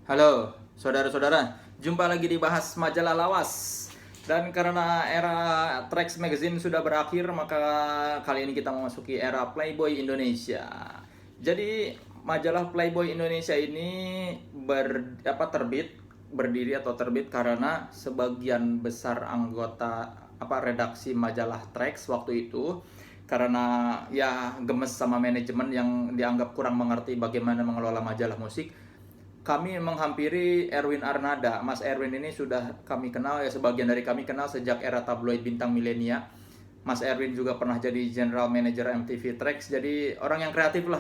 Halo, saudara-saudara. Jumpa lagi di Bahas Majalah Lawas. Dan karena era Trax Magazine sudah berakhir, maka kali ini kita memasuki era Playboy Indonesia. Jadi, majalah Playboy Indonesia ini berdiri atau terbit karena sebagian besar anggota redaksi majalah Trax waktu itu karena ya gemes sama manajemen yang dianggap kurang mengerti bagaimana mengelola majalah musik. Kami menghampiri Erwin Arnada. Mas Erwin ini sudah kami kenal, ya sebagian dari kami kenal sejak era tabloid Bintang Milenia. Mas Erwin juga pernah jadi general manager MTV Trax, jadi orang yang kreatif lah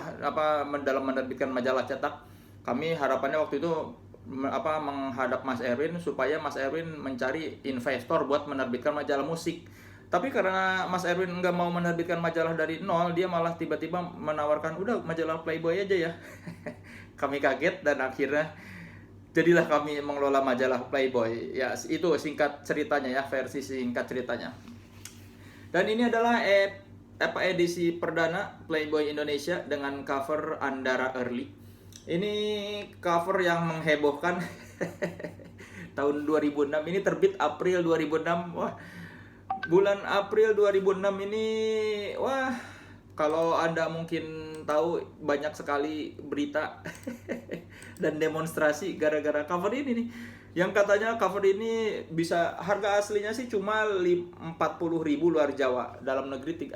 dalam menerbitkan majalah cetak. Kami harapannya waktu itu menghadap Mas Erwin supaya Mas Erwin mencari investor buat menerbitkan majalah musik. Tapi karena Mas Erwin nggak mau menerbitkan majalah dari nol, dia malah tiba-tiba menawarkan, udah majalah Playboy aja ya. Kami kaget dan akhirnya jadilah kami mengelola majalah Playboy. Ya, itu singkat ceritanya ya, versi singkat ceritanya. Dan ini adalah edisi perdana Playboy Indonesia dengan cover Andara Early. Ini cover yang menghebohkan. Tahun 2006, ini terbit April 2006. Wah, bulan April 2006 ini, wah, kalau Anda mungkin tahu, banyak sekali berita dan demonstrasi gara-gara cover ini nih. Yang katanya cover ini bisa, harga aslinya sih cuma 40.000 luar Jawa, dalam negeri di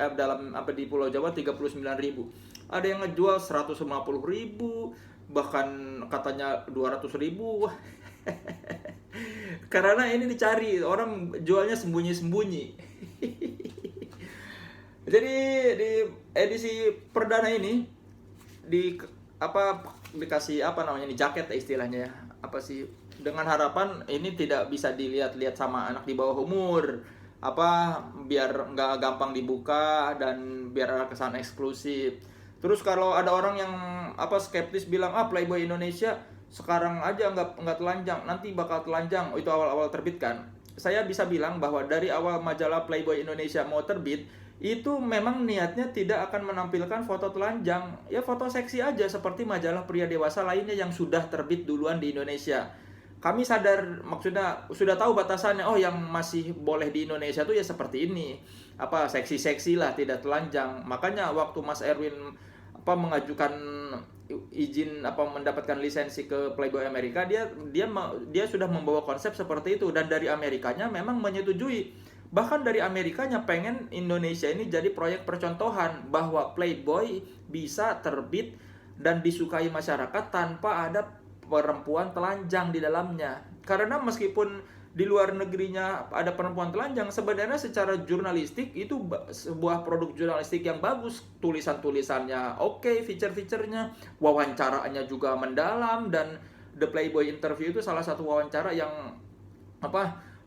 Pulau Jawa 39.000. Ada yang ngejual 150.000, bahkan katanya 200.000. Karena ini dicari, orang jualnya sembunyi-sembunyi. Jadi di edisi perdana ini dikasih jaket istilahnya ya. Dengan harapan ini tidak bisa dilihat-lihat sama anak di bawah umur. Biar nggak gampang dibuka dan biar ada kesan eksklusif. Terus kalau ada orang yang skeptis bilang, Playboy Indonesia sekarang aja nggak telanjang, nanti bakal telanjang. Itu awal-awal terbit kan. Saya bisa bilang bahwa dari awal majalah Playboy Indonesia mau terbit, itu memang niatnya tidak akan menampilkan foto telanjang, ya foto seksi aja seperti majalah pria dewasa lainnya yang sudah terbit duluan di Indonesia. Kami sadar, maksudnya sudah tahu batasannya. Yang masih boleh di Indonesia tuh ya seperti ini, seksi-seksi lah, tidak telanjang. Makanya waktu Mas Erwin mengajukan izin mendapatkan lisensi ke Playboy Amerika, dia sudah membawa konsep seperti itu, dan dari Amerikanya memang menyetujui. Bahkan dari Amerikanya pengen Indonesia ini jadi proyek percontohan bahwa Playboy bisa terbit dan disukai masyarakat tanpa ada perempuan telanjang di dalamnya. Karena meskipun di luar negerinya ada perempuan telanjang, sebenarnya secara jurnalistik itu sebuah produk jurnalistik yang bagus. Tulisan-tulisannya oke, feature-featurenya, wawancaranya juga mendalam, dan The Playboy Interview itu salah satu wawancara yang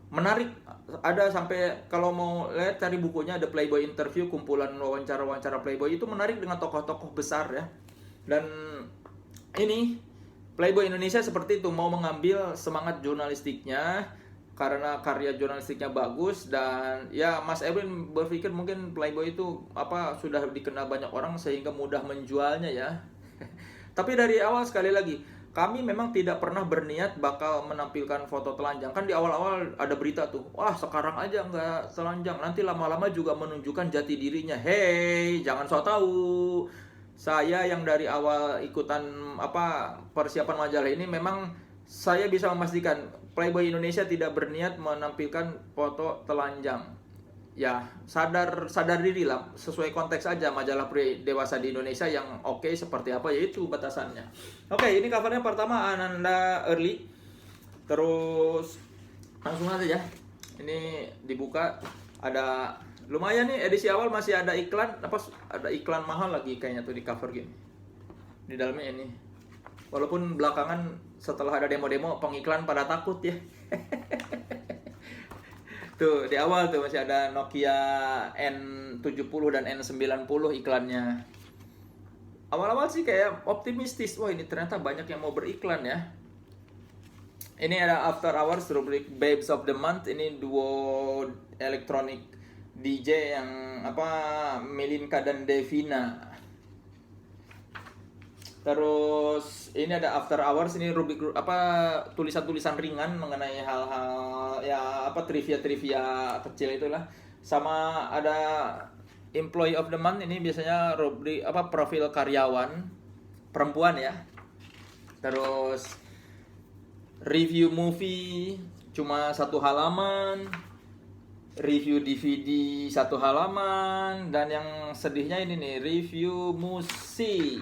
menarik. Ada sampai, kalau mau lihat, cari bukunya The Playboy Interview, kumpulan wawancara-wawancara Playboy, itu menarik dengan tokoh-tokoh besar ya. Dan ini Playboy Indonesia seperti itu, mau mengambil semangat jurnalistiknya karena karya jurnalistiknya bagus. Dan ya Mas Erwin berpikir mungkin Playboy itu sudah dikenal banyak orang sehingga mudah menjualnya ya. Tapi dari awal, sekali lagi, kami memang tidak pernah berniat bakal menampilkan foto telanjang. Kan di awal-awal ada berita tuh, wah sekarang aja nggak telanjang, nanti lama-lama juga menunjukkan jati dirinya. Hey, jangan sok tahu. Saya yang dari awal ikutan persiapan majalah ini, memang saya bisa memastikan Playboy Indonesia tidak berniat menampilkan foto telanjang. Ya, sadar diri lah, sesuai konteks aja majalah pria dewasa di Indonesia yang oke seperti apa, yaitu batasannya. Oke, ini covernya pertama Ananda Early. Terus langsung aja ya. Ini dibuka, ada lumayan nih, edisi awal masih ada iklan, ada iklan mahal lagi kayaknya tuh di cover gini. Di dalamnya ini. Walaupun belakangan setelah ada demo-demo, pengiklan pada takut ya. Tuh, di awal tuh masih ada Nokia N70 dan N90 iklannya. Awal-awal sih kayak optimistis, wah ini ternyata banyak yang mau beriklan ya. Ini ada After Hours, rubrik Babes of the Month. Ini duo elektronik DJ yang Melinka dan Devina. Terus ini ada after hours, ini rubik apa tulisan-tulisan ringan mengenai hal-hal ya apa trivia-trivia kecil itulah. Sama ada employee of the month, ini biasanya rubrik apa profil karyawan perempuan ya. Terus review movie cuma 1 halaman, review DVD 1 halaman, dan yang sedihnya ini nih review musik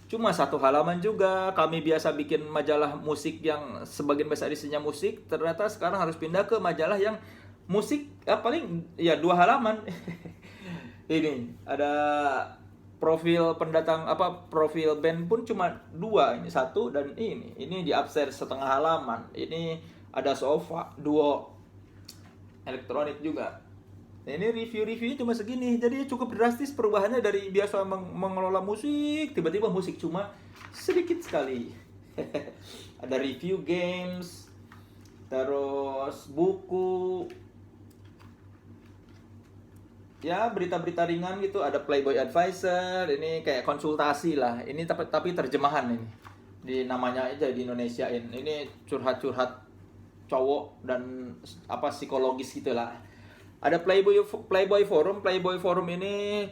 cuma 1 halaman juga. Kami biasa bikin majalah musik yang sebagian besar isinya musik, ternyata sekarang harus pindah ke majalah yang musik paling ya 2 halaman. Ini ada profil pendatang apa profil band pun cuma 2, ini 1 dan ini di upstairs 1/2 halaman. Ini ada sofa duo elektronik juga. Nah, ini review-reviewnya cuma segini, jadi cukup drastis perubahannya dari biasa mengelola musik, tiba-tiba musik cuma sedikit sekali. Ada review games, terus buku, ya berita-berita ringan gitu. Ada Playboy Advisor, ini kayak konsultasi lah. Ini tapi terjemahan ini, di namanya aja di Indonesiain. Ini curhat-curhat cowok dan apa psikologis gitulah. Ada Playboy Forum. Playboy Forum ini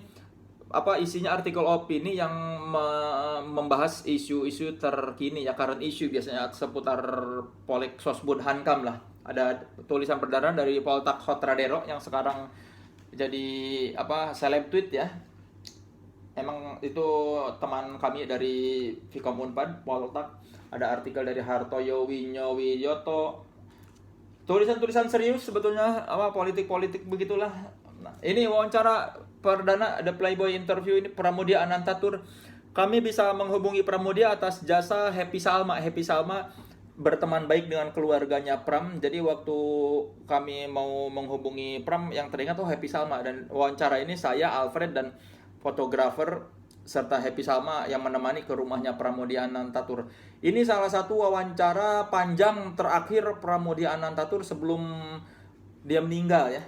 apa isinya artikel opini yang membahas isu-isu terkini ya, current issue biasanya seputar Polek Sosbud Hankam lah. Ada tulisan perdana dari Poltak Hotradero yang sekarang jadi apa seleb tweet ya. Emang itu teman kami dari Vkom Unpad, Poltak. Ada artikel dari Hartoyo Winyo Wiyoto. Tulisan-tulisan serius sebetulnya, apa politik-politik begitulah. Nah, ini wawancara perdana, ada Playboy interview ini Pramudia Anantatur. Kami bisa menghubungi Pramudia atas jasa Happy Salma. Happy Salma berteman baik dengan keluarganya Pram. Jadi waktu kami mau menghubungi Pram, yang teringat tuh Happy Salma. Dan wawancara ini saya, Alfred, dan fotografer serta Happy Salma yang menemani ke rumahnya Pramudia Anantatur. Ini salah satu wawancara panjang terakhir Pramudia Anantatur sebelum dia meninggal ya.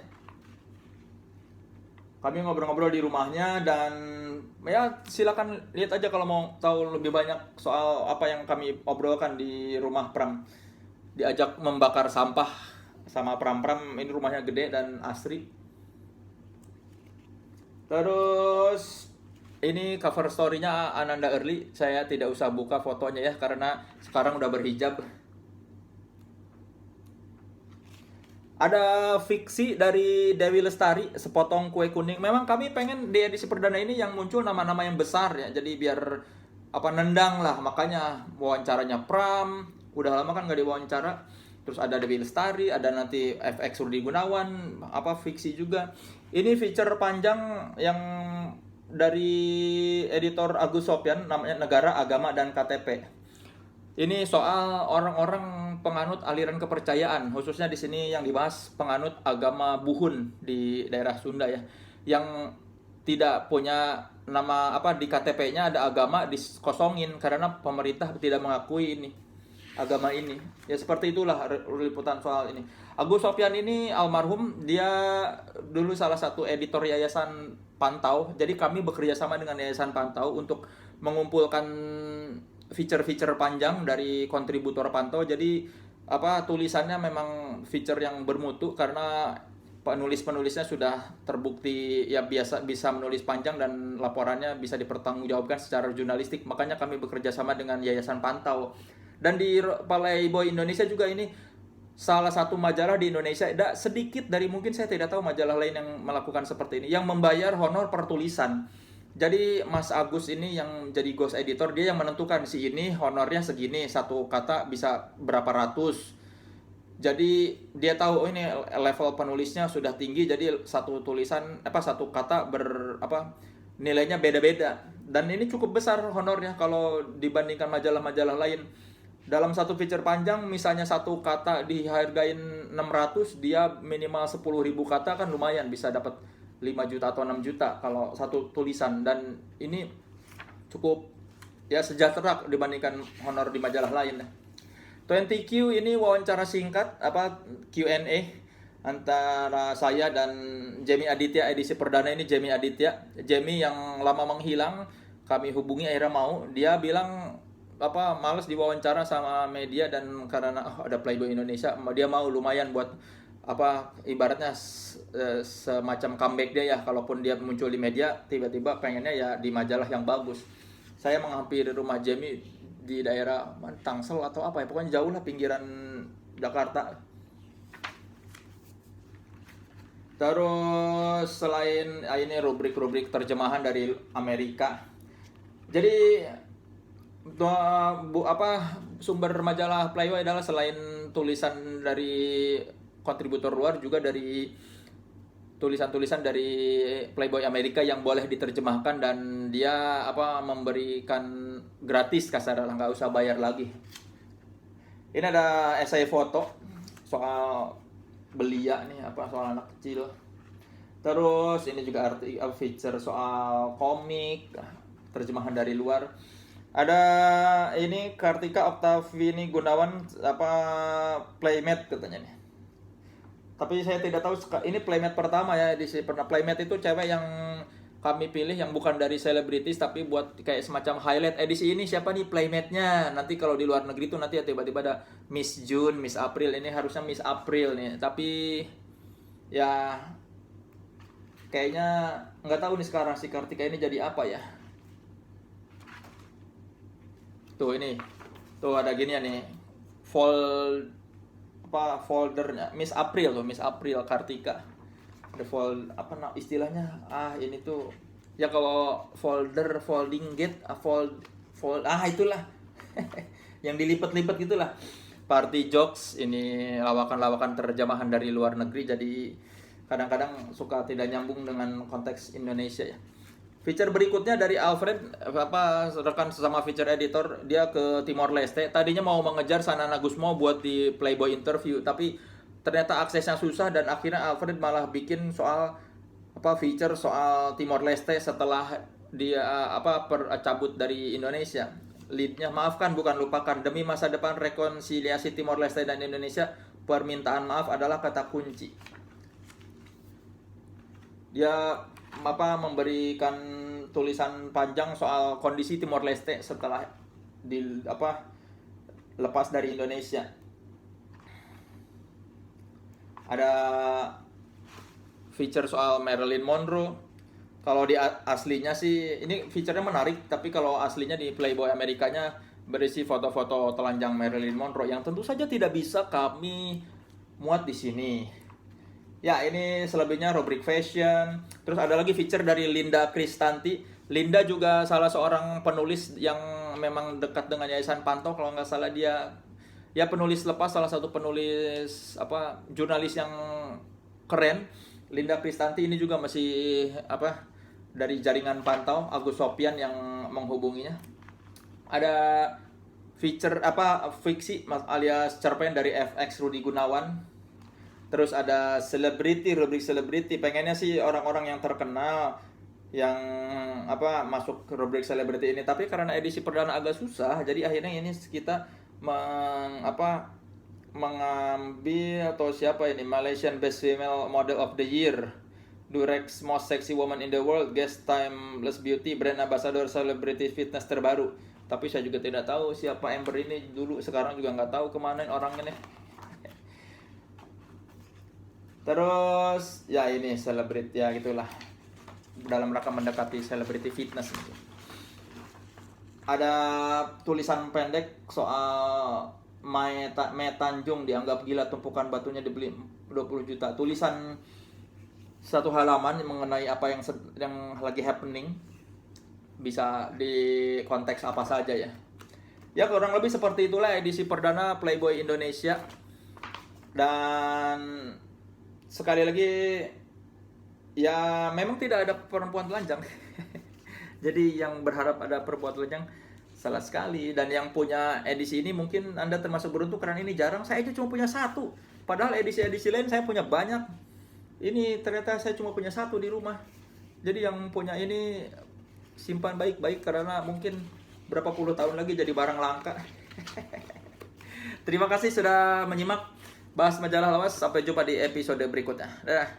Kami ngobrol-ngobrol di rumahnya, dan ya silakan lihat aja kalau mau tahu lebih banyak soal apa yang kami obrolkan di rumah Pram. Diajak membakar sampah sama Pram. Ini rumahnya gede dan asri. Terus ini cover story-nya Ananda Early. Saya tidak usah buka fotonya ya, karena sekarang udah berhijab. Ada fiksi dari Dewi Lestari, Sepotong Kue Kuning. Memang kami pengen di edisi perdana ini yang muncul nama-nama yang besar ya. Jadi biar apa nendang lah. Makanya wawancaranya Pram, udah lama kan gak diwawancara. Terus ada Dewi Lestari, ada nanti FX Rudi Gunawan, apa fiksi juga. Ini feature panjang yang dari editor Agus Sopyan, namanya Negara, Agama, dan KTP. Ini soal orang-orang penganut aliran kepercayaan, khususnya di sini yang dibahas penganut agama Buhun di daerah Sunda ya, yang tidak punya nama apa di KTP-nya ada agama dikosongin karena pemerintah tidak mengakui ini agama ini. Ya seperti itulah liputan soal ini. Agus Sopyan ini almarhum, dia dulu salah satu editor Yayasan Pantau. Jadi kami bekerja sama dengan Yayasan Pantau untuk mengumpulkan feature-feature panjang dari kontributor Pantau. Jadi apa tulisannya memang feature yang bermutu karena penulis-penulisnya sudah terbukti ya biasa bisa menulis panjang dan laporannya bisa dipertanggungjawabkan secara jurnalistik. Makanya kami bekerja sama dengan Yayasan Pantau. Dan di Playboy Indonesia juga ini salah satu majalah di Indonesia, sedikit dari mungkin saya tidak tahu majalah lain yang melakukan seperti ini, yang membayar honor per tulisan. Jadi Mas Agus ini yang jadi ghost editor, dia yang menentukan si ini honornya segini, satu kata bisa berapa ratus. Jadi dia tahu ini level penulisnya sudah tinggi, jadi satu tulisan satu kata nilainya beda-beda. Dan ini cukup besar honornya kalau dibandingkan majalah-majalah lain. Dalam satu feature panjang, misalnya satu kata dihargain 600, dia minimal 10.000 kata kan lumayan, bisa dapat 5 juta atau 6 juta kalau satu tulisan. Dan ini cukup ya sejahtera dibandingkan honor di majalah lain. 20Q ini wawancara singkat Q&A antara saya dan Jamie Aditya. Edisi perdana ini Jamie Aditya. Jamie yang lama menghilang kami hubungi akhirnya mau. Dia bilang apa males diwawancara sama media, dan karena ada Playboy Indonesia dia mau lumayan buat apa ibaratnya semacam comeback dia ya, kalaupun dia muncul di media tiba-tiba pengennya ya di majalah yang bagus. Saya menghampiri rumah Jamie di daerah Tangsel atau apa ya, pokoknya jauh lah pinggiran Jakarta. Terus selain ini rubrik-rubrik terjemahan dari Amerika, jadi sumber majalah Playboy adalah selain tulisan dari kontributor luar, juga dari tulisan-tulisan dari Playboy Amerika yang boleh diterjemahkan, dan dia memberikan gratis kasar, nggak usah bayar lagi. Ini ada esai foto soal belia nih, soal anak kecil. Terus ini juga feature soal komik terjemahan dari luar. Ada ini Kartika Oktavini Gunawan playmate katanya nih. Tapi saya tidak tahu ini playmate pertama ya di pernah. Playmate itu cewek yang kami pilih yang bukan dari selebritis, tapi buat kayak semacam highlight edisi ini siapa nih playmate-nya. Nanti kalau di luar negeri tuh nanti ya tiba-tiba ada Miss June, Miss April. Ini harusnya Miss April nih. Tapi ya kayaknya nggak tahu nih sekarang si Kartika ini jadi apa ya. Tuh ini. Tuh ada gini ya nih. Foldernya Miss April tuh, Miss April Kartika. Ada istilahnya ini tuh ya, kalau folding gate itulah yang dilipat-lipat gitulah. Party jokes ini lawakan-lawakan terjemahan dari luar negeri, jadi kadang-kadang suka tidak nyambung dengan konteks Indonesia ya. Feature berikutnya dari Alfred, rekan sesama feature editor, dia ke Timor Leste. Tadinya mau mengejar Sanana Gusmo buat di Playboy interview, tapi ternyata aksesnya susah, dan akhirnya Alfred malah bikin feature soal Timor Leste setelah dia cabut dari Indonesia. Leadnya, maafkan bukan lupakan, demi masa depan rekonsiliasi Timor Leste dan Indonesia, permintaan maaf adalah kata kunci. Dia memberikan tulisan panjang soal kondisi Timor Leste setelah lepas dari Indonesia. Ada feature soal Marilyn Monroe. Kalau di aslinya sih ini feature-nya menarik, tapi kalau aslinya di Playboy Amerikanya berisi foto-foto telanjang Marilyn Monroe yang tentu saja tidak bisa kami muat di sini. Ya, ini selebihnya rubrik fashion. Terus ada lagi feature dari Linda Kristanti. Linda juga salah seorang penulis yang memang dekat dengan Yayasan Pantau. Kalau nggak salah dia ya penulis lepas, salah satu penulis jurnalis yang keren. Linda Kristanti ini juga masih dari jaringan Pantau, Agus Sopian yang menghubunginya. Ada feature fiksi alias cerpen dari FX Rudi Gunawan. Terus ada selebriti, rubrik selebriti. Pengennya sih orang-orang yang terkenal yang masuk ke rubrik selebriti ini, tapi karena edisi perdana agak susah, jadi akhirnya ini kita mengambil siapa ini, Malaysian Best Female Model of the Year, Durex Most Sexy Woman in the World, Guest Timeless Beauty, Brand Ambassador Celebrity Fitness terbaru. Tapi saya juga tidak tahu siapa Amber ini dulu, sekarang juga nggak tahu kemana orangnya nih. Terus ya ini selebriti ya gitulah, dalam rangka mendekati selebriti fitness gitu. Ada tulisan pendek soal Mae Tanjung dianggap gila, tumpukan batunya dibeli 20 juta. Tulisan satu halaman mengenai apa yang lagi happening, bisa di konteks apa saja ya. Ya kurang lebih seperti itulah edisi perdana Playboy Indonesia. Dan sekali lagi ya memang tidak ada perempuan telanjang. Jadi yang berharap ada perempuan telanjang salah sekali. Dan yang punya edisi ini mungkin Anda termasuk beruntung karena ini jarang. Saya aja cuma punya satu, padahal edisi-edisi lain saya punya banyak. Ini ternyata saya cuma punya satu di rumah. Jadi yang punya ini simpan baik-baik, karena mungkin berapa puluh tahun lagi jadi barang langka. Terima kasih sudah menyimak Bahas Majalah Lawas. Sampai jumpa di episode berikutnya. Dadah.